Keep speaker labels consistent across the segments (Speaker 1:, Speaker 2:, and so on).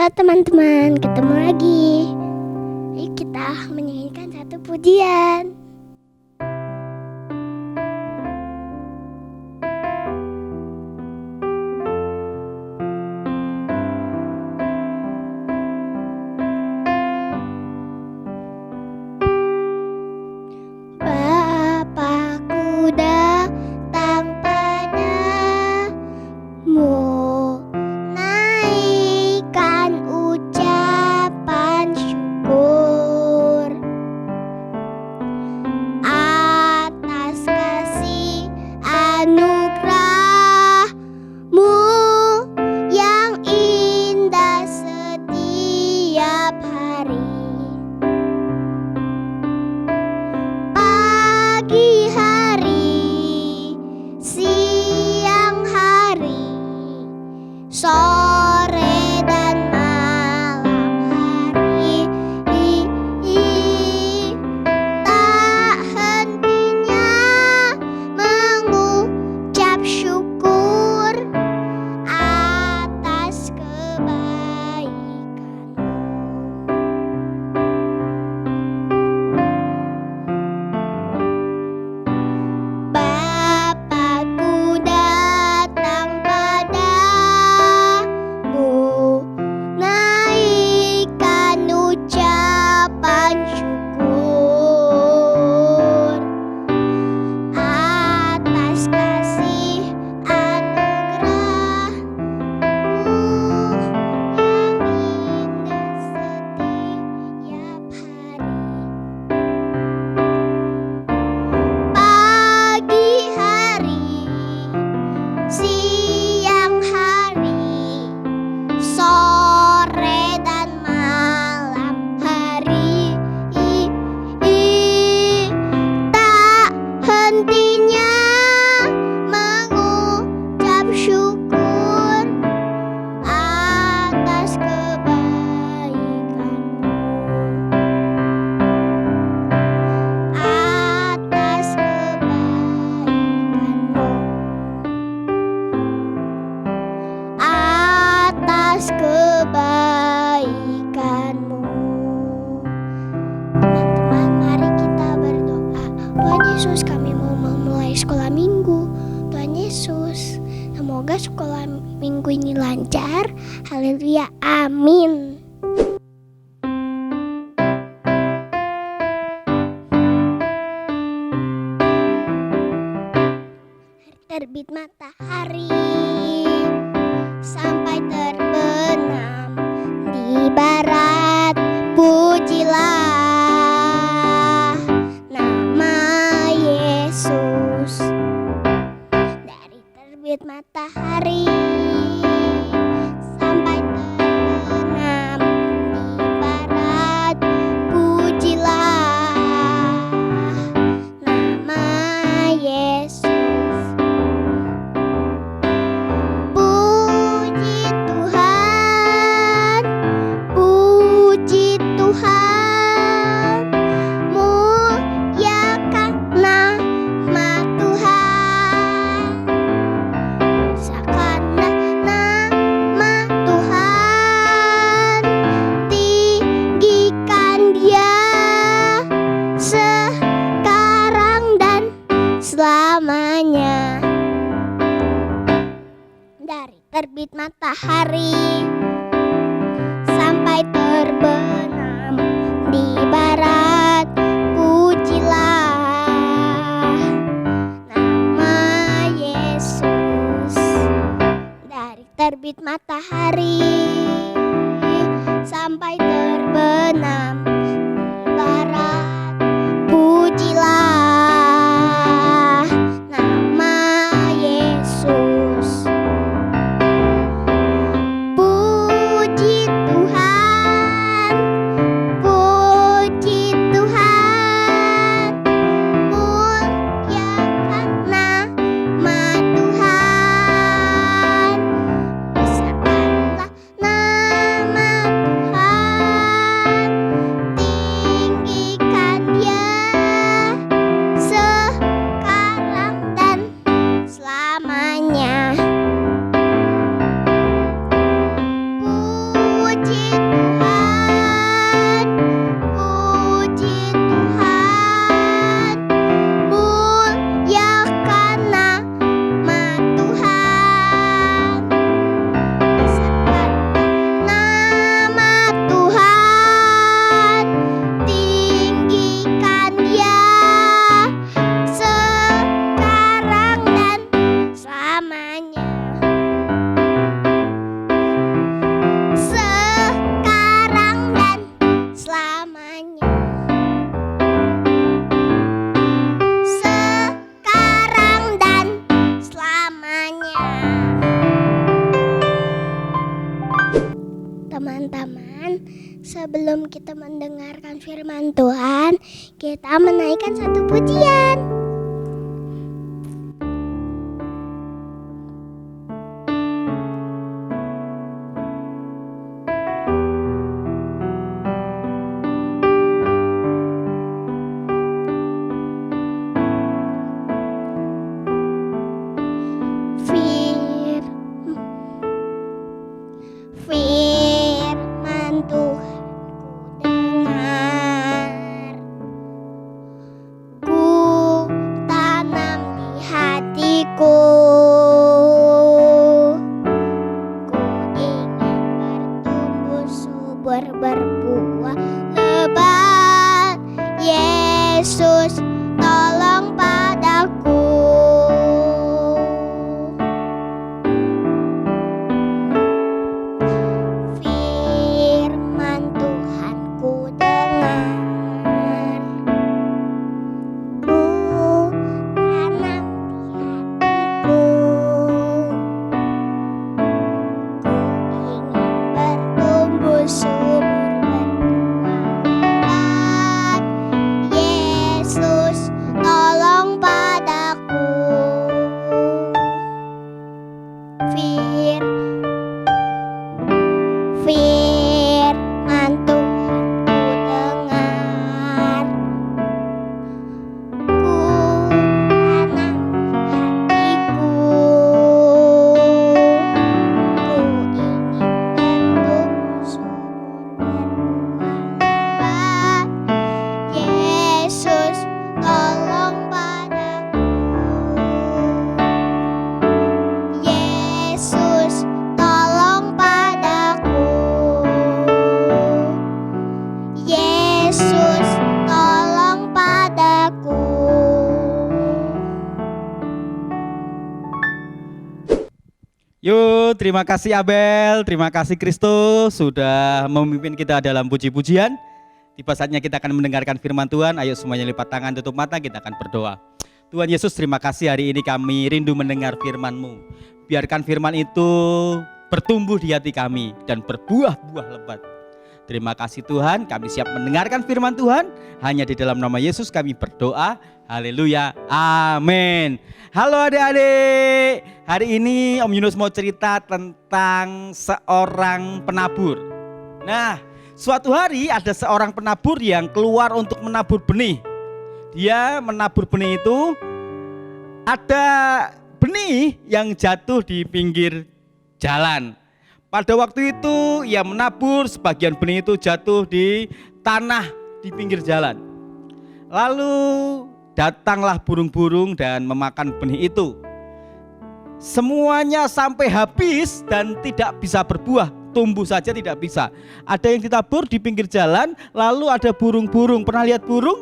Speaker 1: Halo teman-teman, ketemu lagi. Ayo kita menyanyikan satu pujian. Bapakku datang padamu, naikkan ucapan syukur atas kasih anugerah-Mu yang indah setiap hari. Pagi hari, siang hari, sore dan malam hari, tak hentinya mengucap syukur atas kebaikan-Mu. Bapakku datang padamu, naikkan ucapan syukur atas kasih anugerah-Mu yang indah setiap hari. Pagi hari, siang hari, sore dan malam hari, tak hentinya mengucap syukur atas kebaikan-Mu, atas kebaikan-Mu, atas kebaikan-Mu. Teman-teman, mari kita berdoa. Tuhan Yesus, kami mau memulai sekolah minggu. Tuhan Yesus, semoga sekolah minggu ini lancar. Haleluya, amin. Terbit matahari sampai terbenam di barat, pujilah nama Yesus. Dari terbit matahari sampai terbenam di barat, pujilah nama Yesus. Puji Tuhan, puji Tuhan, muliakan nama Tuhan, muliakan nama Tuhan, tinggikan Dia sekarang dan selamanya. Dari terbit matahari sampai terbenam di barat, pujilah nama Yesus. Dari terbit matahari sampai terbenam di barat, pujilah nama Yesus. sebelum kita mendengarkan firman Tuhan, kita menaikkan satu pujian. Firman Tuhan ku dengar, ku tanam di hatiku, ku ingin bertumbuh subur berbuah lebat. Yesus tolong padaku.
Speaker 2: Yuk, terima kasih Abel, terima kasih Kristus sudah memimpin kita dalam puji-pujian. Tiba saatnya kita akan mendengarkan firman Tuhan. Ayo semuanya lipat tangan, tutup mata, kita akan berdoa. Tuhan Yesus, terima kasih hari ini kami rindu mendengar firman-Mu. Biarkan firman itu bertumbuh di hati kami dan berbuah-buah lebat. Terima kasih Tuhan, kami siap mendengarkan firman Tuhan. Hanya di dalam nama Yesus kami berdoa. Haleluya, amin. Halo adik-adik, hari ini Om Yunus mau cerita tentang seorang penabur. Nah, suatu hari ada seorang penabur yang keluar untuk menabur benih. Dia menabur benih itu, ada benih yang jatuh di pinggir jalan. Pada waktu itu ia menabur, sebagian benih itu jatuh di tanah di pinggir jalan. Lalu datanglah burung-burung dan memakan benih itu. Semuanya sampai habis dan tidak bisa berbuah, tumbuh saja tidak bisa. Ada yang ditabur di pinggir jalan, lalu ada burung-burung. Pernah lihat burung?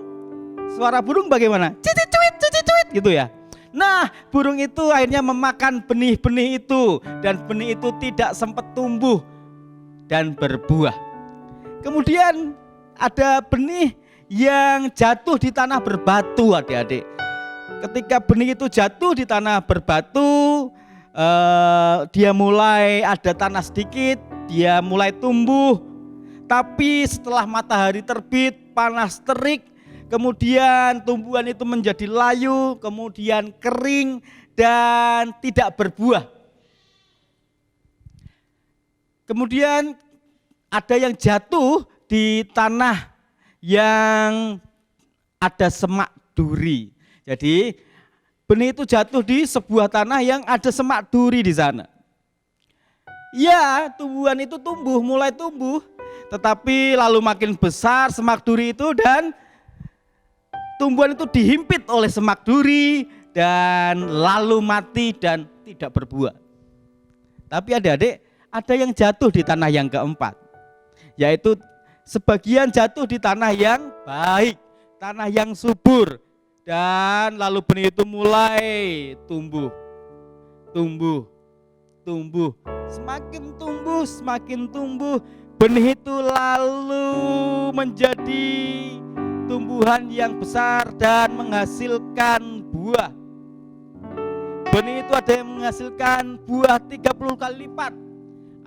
Speaker 2: Suara burung bagaimana? Cicit-cuit, cicit-cuit gitu ya. Nah, burung itu akhirnya memakan benih-benih itu dan benih itu tidak sempat tumbuh dan berbuah. Kemudian ada benih yang jatuh di tanah berbatu, adik-adik. Ketika benih itu jatuh di tanah berbatu, dia mulai ada tanah sedikit, dia mulai tumbuh. Tapi setelah matahari terbit, panas terik, kemudian tumbuhan itu menjadi layu, kemudian kering dan tidak berbuah. Kemudian ada yang jatuh di tanah yang ada semak duri. Jadi benih itu jatuh di sebuah tanah yang ada semak duri di sana. Ya, tumbuhan itu tumbuh, mulai tumbuh, tetapi lalu makin besar semak duri itu dan tumbuhan itu dihimpit oleh semak duri dan lalu mati dan tidak berbuah. Tapi adik-adik, ada yang jatuh di tanah yang keempat, yaitu sebagian jatuh di tanah yang baik, tanah yang subur, dan lalu benih itu mulai tumbuh, semakin tumbuh, benih itu lalu menjadi tumbuhan yang besar dan menghasilkan buah. Benih itu ada yang menghasilkan buah 30 kali lipat,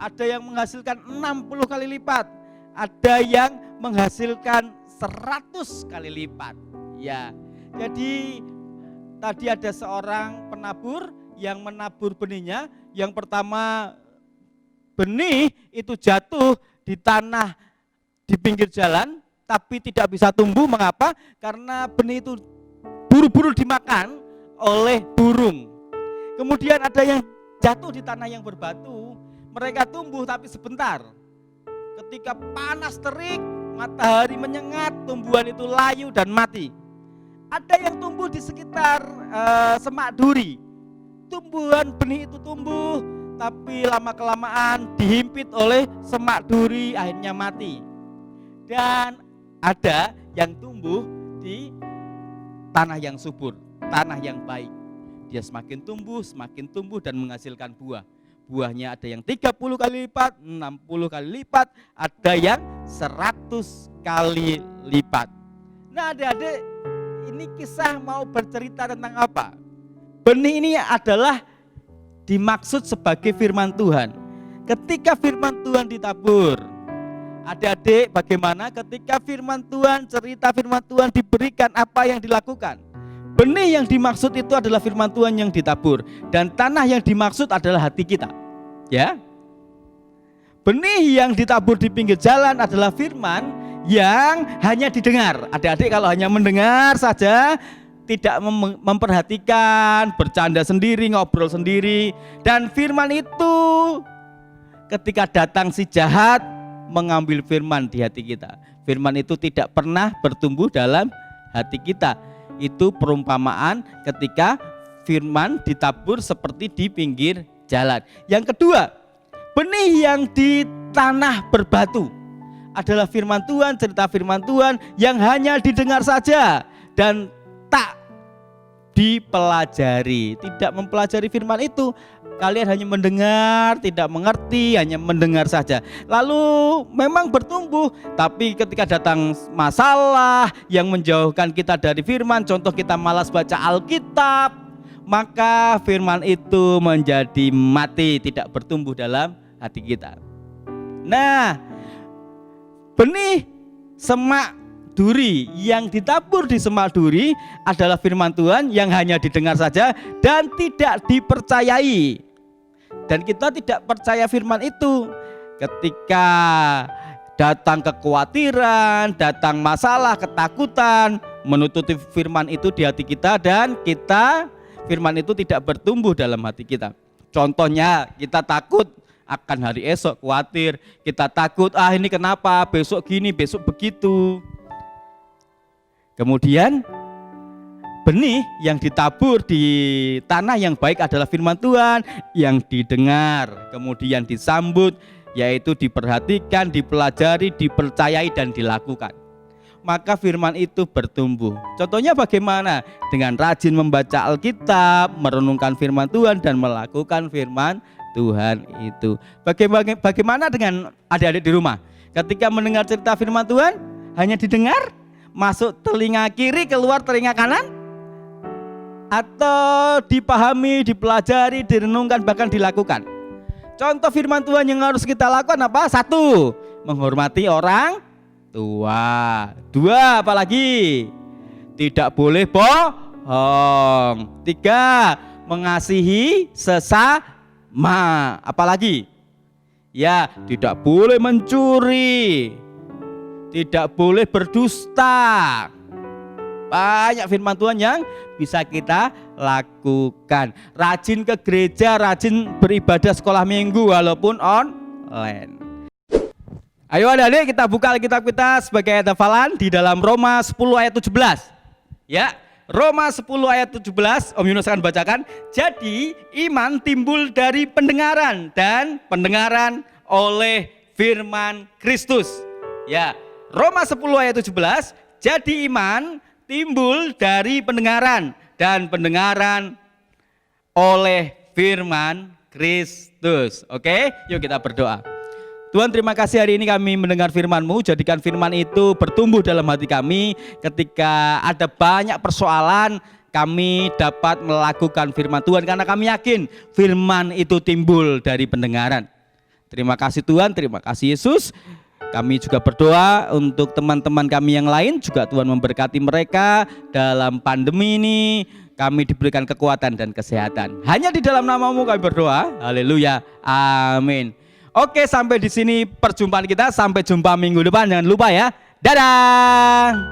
Speaker 2: ada yang menghasilkan 60 kali lipat, ada yang menghasilkan 100 kali lipat. Ya, jadi tadi ada seorang penabur yang menabur benihnya. Yang pertama, benih itu jatuh di tanah di pinggir jalan, tapi tidak bisa tumbuh. Mengapa? Karena benih itu buru-buru dimakan oleh burung. Kemudian ada yang jatuh di tanah yang berbatu, mereka tumbuh tapi sebentar. Ketika panas terik, matahari menyengat, tumbuhan itu layu dan mati. Ada yang tumbuh di sekitar semak duri. Tumbuhan benih itu tumbuh, tapi lama-kelamaan dihimpit oleh semak duri, akhirnya mati. Dan ada yang tumbuh di tanah yang subur, tanah yang baik. Dia semakin tumbuh dan menghasilkan buah. Buahnya ada yang 30 kali lipat, 60 kali lipat, ada yang 100 kali lipat. Nah, adik-adik, ini kisah mau bercerita tentang apa? Benih ini adalah dimaksud sebagai firman Tuhan. Ketika firman Tuhan ditabur, adik-adik, bagaimana ketika firman Tuhan, cerita firman Tuhan diberikan, apa yang dilakukan? Benih yang dimaksud itu adalah firman Tuhan yang ditabur, dan tanah yang dimaksud adalah hati kita. Ya. Benih yang ditabur di pinggir jalan adalah firman yang hanya didengar. Adik-adik kalau hanya mendengar saja, tidak memperhatikan, bercanda sendiri, ngobrol sendiri, dan firman itu ketika datang si jahat mengambil firman di hati kita. Firman itu tidak pernah bertumbuh dalam hati kita. Itu perumpamaan ketika firman ditabur seperti di pinggir jalan. Yang kedua, benih yang di tanah berbatu adalah firman Tuhan, cerita firman Tuhan yang hanya didengar saja dan tak dipelajari, tidak mempelajari firman itu. Kalian hanya mendengar, tidak mengerti, hanya mendengar saja. Lalu memang bertumbuh, tapi ketika datang masalah yang menjauhkan kita dari firman, contoh kita malas baca Alkitab, maka firman itu menjadi mati, tidak bertumbuh dalam hati kita. Nah, benih semak duri yang ditabur di semak duri adalah firman Tuhan yang hanya didengar saja dan tidak dipercayai. Dan kita tidak percaya firman itu. Ketika datang kekhawatiran, datang masalah, ketakutan, menutupi firman itu di hati kita, dan firman itu tidak bertumbuh dalam hati kita. Contohnya, kita takut akan hari esok, khawatir, kita takut, ini kenapa, besok gini, besok begitu. Kemudian benih yang ditabur di tanah yang baik adalah firman Tuhan yang didengar, kemudian disambut, yaitu diperhatikan, dipelajari, dipercayai, dan dilakukan. Maka firman itu bertumbuh. Contohnya bagaimana? Dengan rajin membaca Alkitab, merenungkan firman Tuhan, dan melakukan firman Tuhan itu. Bagaimana dengan adik-adik di rumah? Ketika mendengar cerita firman Tuhan, hanya didengar, masuk telinga kiri, keluar telinga kanan, atau dipahami, dipelajari, direnungkan, bahkan dilakukan. Contoh firman Tuhan yang harus kita lakukan apa? 1, menghormati orang tua. 2, apalagi? Tidak boleh bohong. 3, mengasihi sesama. Apalagi? Ya, tidak boleh mencuri, tidak boleh berdusta. Banyak firman Tuhan yang bisa kita lakukan. Rajin ke gereja, rajin beribadah sekolah minggu walaupun online. Ayo adik-adik, kita buka Alkitab kita sebagai ayat hafalan di dalam Roma 10 ayat 17. Ya, Roma 10 ayat 17, Om Yunus akan bacakan. Jadi iman timbul dari pendengaran, dan pendengaran oleh firman Kristus. Ya, Roma 10 ayat 17, jadi iman timbul dari pendengaran, dan pendengaran oleh firman Kristus. Oke, yuk kita berdoa. Tuhan, terima kasih hari ini kami mendengar firman-Mu, jadikan firman itu bertumbuh dalam hati kami. Ketika ada banyak persoalan, kami dapat melakukan firman Tuhan, karena kami yakin firman itu timbul dari pendengaran. Terima kasih Tuhan, terima kasih Yesus. Kami juga berdoa untuk teman-teman kami yang lain juga Tuhan memberkati mereka dalam pandemi ini. Kami diberikan kekuatan dan kesehatan. Hanya di dalam nama-Mu kami berdoa. Haleluya. Amin. Oke, sampai di sini perjumpaan kita. Sampai jumpa minggu depan. Jangan lupa ya. Dadah.